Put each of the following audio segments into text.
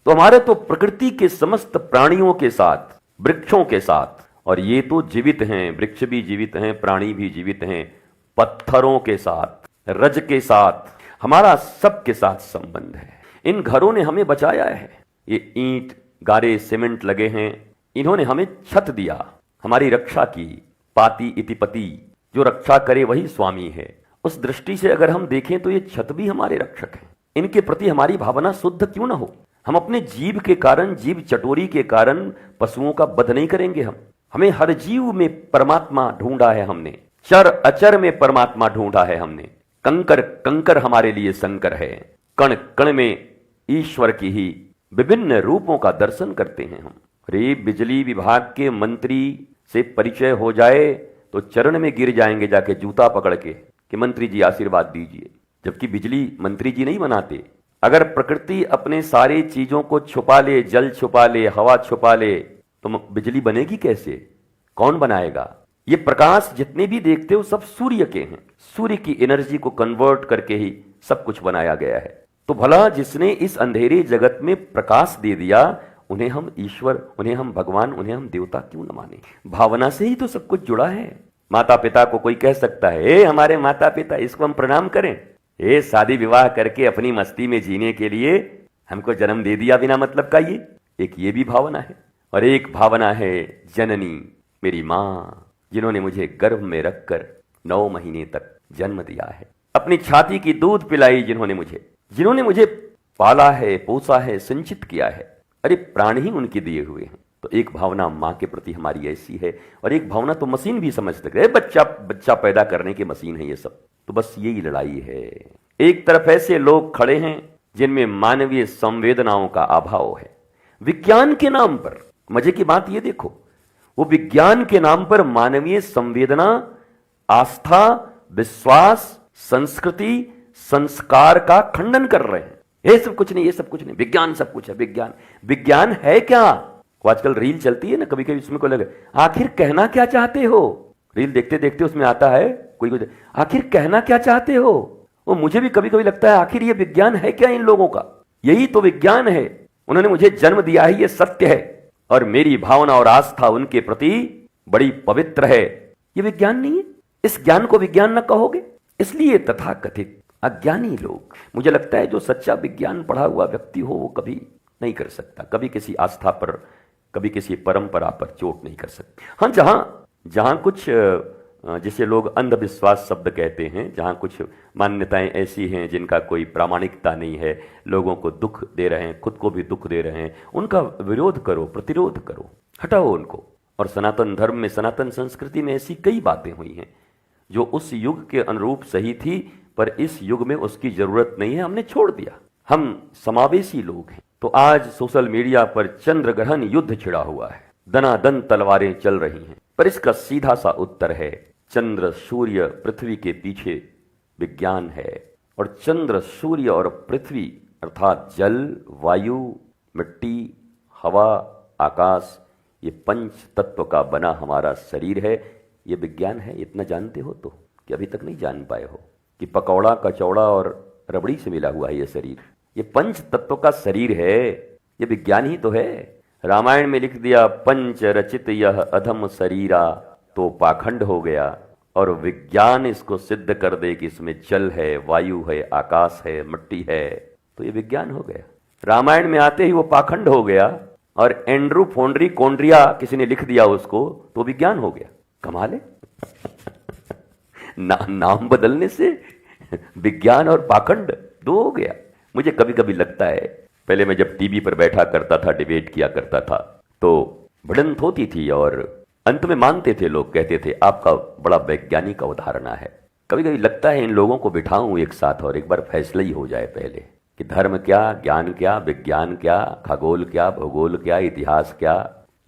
तो हमारे तो प्रकृति के समस्त प्राणियों के साथ, वृक्षों के साथ, और ये तो जीवित हैं, वृक्ष भी जीवित हैं, प्राणी भी जीवित हैं, पत्थरों के साथ, रज के साथ, हमारा सबके साथ संबंध है। इन घरों ने हमें बचाया है। ये ईंट, गारे, सीमेंट लगे हैं, इन्होंने हमें छत दिया, हमारी रक्षा की। पाति इति पति, जो रक्षा करे वही स्वामी है। उस दृष्टि से अगर हम देखें तो ये छत भी हमारे रक्षक हैं। इनके प्रति हमारी भावना शुद्ध क्यों ना हो? हम अपने जीव के कारण, जीव चटोरी के कारण पशुओं का वध नहीं करेंगे। हमें हर जीव में परमात्मा ढूंढा है हमने, चर अचर में परमात्मा ढूंढा है हमने। कंकर कंकर हमारे लिए संकर है, कण कण में ईश्वर की ही विभिन्न रूपों का दर्शन करते हैं हम। रे बिजली विभाग के मंत्री से परिचय हो जाए तो चरण में गिर जाएंगे जाके जूता पकड़ के कि मंत्री जी आशीर्वाद दीजिए, जबकि बिजली मंत्री जी नहीं बनाते। अगर प्रकृति अपने सारे चीजों को छुपा ले, जल छुपा ले, हवा छुपा ले, तो बिजली बनेगी कैसे? कौन बनाएगा? ये प्रकाश जितने भी देखते हो सब सूर्य के हैं। सूर्य की एनर्जी को कन्वर्ट करके ही सब कुछ बनाया गया है। तो भला जिसने इस अंधेरे जगत में प्रकाश दे दिया, उन्हें हम ईश्वर, उन्हें हम भगवान, उन्हें हम देवता क्यों न माने? भावना से ही तो सब कुछ जुड़ा है। माता पिता को कोई कह सकता है, ए हमारे माता पिता, इसको हम प्रणाम करें? ए शादी विवाह करके अपनी मस्ती में जीने के लिए हमको जन्म दे दिया बिना मतलब का। ये भी भावना है। और एक भावना है जननी, मेरी माँ, जिन्होंने मुझे गर्भ में रखकर 9 महीने तक जन्म दिया है, अपनी छाती की दूध पिलाई, जिन्होंने मुझे पाला है, पोसा है, संचित किया है। अरे प्राण ही उनके दिए हुए हैं। तो एक भावना माँ के प्रति हमारी ऐसी है, और एक भावना तो मशीन भी समझ सकते हैं, बच्चा पैदा करने की मशीन है ये सब। तो बस यही लड़ाई है। एक तरफ ऐसे लोग खड़े हैं जिनमें मानवीय संवेदनाओं का अभाव है। विज्ञान के नाम पर, मजे की बात ये देखो, वो विज्ञान के नाम पर मानवीय संवेदना, आस्था, विश्वास, संस्कृति, संस्कार का खंडन कर रहे हैं। ये सब कुछ नहीं, विज्ञान सब कुछ है। विज्ञान है क्या? वो आजकल रील चलती है ना, कभी कभी उसमें को लगे आखिर कहना क्या चाहते हो। रील देखते देखते उसमें आता है कोई आखिर कहना क्या चाहते हो। वो मुझे भी कभी कभी लगता है आखिर ये विज्ञान है क्या इन लोगों का? यही तो विज्ञान है। उन्होंने मुझे जन्म दिया है, ये सत्य है, और मेरी भावना और आस्था उनके प्रति बड़ी पवित्र है। ये विज्ञान नहीं है। इस ज्ञान को विज्ञान न कहोगे। इसलिए तथाकथित अज्ञानी लोग, मुझे लगता है जो सच्चा विज्ञान पढ़ा हुआ व्यक्ति हो वो कभी नहीं कर सकता, कभी किसी आस्था पर, कभी किसी परंपरा पर चोट नहीं कर सकता। हाँ, जहां कुछ जिसे लोग अंधविश्वास शब्द कहते हैं, जहां कुछ मान्यताएं ऐसी हैं जिनका कोई प्रामाणिकता नहीं है, लोगों को दुख दे रहे हैं, खुद को भी दुख दे रहे हैं, उनका विरोध करो, प्रतिरोध करो, हटाओ उनको। और सनातन धर्म में, सनातन संस्कृति में ऐसी कई बातें हुई हैं जो उस युग के अनुरूप सही थी, पर इस युग में उसकी जरूरत नहीं है, हमने छोड़ दिया। हम समावेशी लोग हैं। तो आज सोशल मीडिया पर चंद्र ग्रहण युद्ध छिड़ा हुआ है, दनादन तलवारें चल रही हैं, पर इसका सीधा सा उत्तर है चंद्र, सूर्य, पृथ्वी के पीछे विज्ञान है। और चंद्र, सूर्य और पृथ्वी अर्थात जल, वायु, मिट्टी, हवा, आकाश, ये पंच तत्व का बना हमारा शरीर है, ये विज्ञान है। इतना जानते हो तो, कि अभी तक नहीं जान पाए हो कि पकौड़ा, कचौड़ा और रबड़ी से मिला हुआ है ये शरीर। ये पंच तत्व का शरीर है, ये विज्ञान ही तो है। रामायण में लिख दिया पंच रचित यह अधम शरीरा, तो पाखंड हो गया। और विज्ञान इसको सिद्ध कर दे कि इसमें जल है, वायु है, आकाश है, मिट्टी है, तो ये विज्ञान हो गया। रामायण में आते ही वो पाखंड हो गया, और एंड्रू फोंड्री कोंड्रिया किसी ने लिख दिया उसको, तो विज्ञान हो गया। कमाल है। नाम बदलने से विज्ञान और पाखंड दो हो गया। मुझे कभी कभी लगता है, पहले मैं जब टीवी पर बैठा करता था, डिबेट किया करता था, तो भिड़ंत होती थी और अंत में मानते थे लोग, कहते थे आपका बड़ा वैज्ञानिक अवधारणा है। कभी कभी लगता है इन लोगों को बिठाऊं एक साथ और एक बार फैसला ही हो जाए पहले कि धर्म क्या, ज्ञान क्या, विज्ञान क्या, खगोल क्या, भूगोल क्या, इतिहास क्या,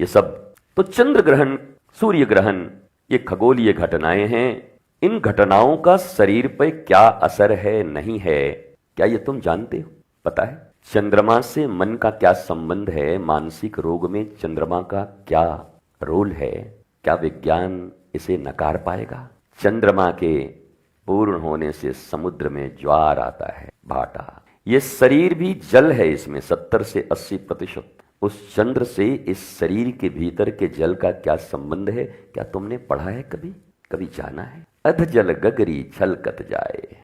ये सब। तो चंद्र ग्रहण, सूर्य ग्रहण, ये खगोलीय घटनाएं हैं। इन घटनाओं का शरीर पर क्या असर है, नहीं है, क्या ये तुम जानते हो? पता है चंद्रमा से मन का क्या संबंध है? मानसिक रोग में चंद्रमा का क्या रोल है? क्या विज्ञान इसे नकार पाएगा? चंद्रमा के पूर्ण होने से समुद्र में ज्वार आता है, भाटा। ये शरीर भी जल है, इसमें 70 से 80%। उस चंद्र से इस शरीर के भीतर के जल का क्या संबंध है, क्या तुमने पढ़ा है कभी, कभी जाना है? अध जल गगरी छलकत जाए।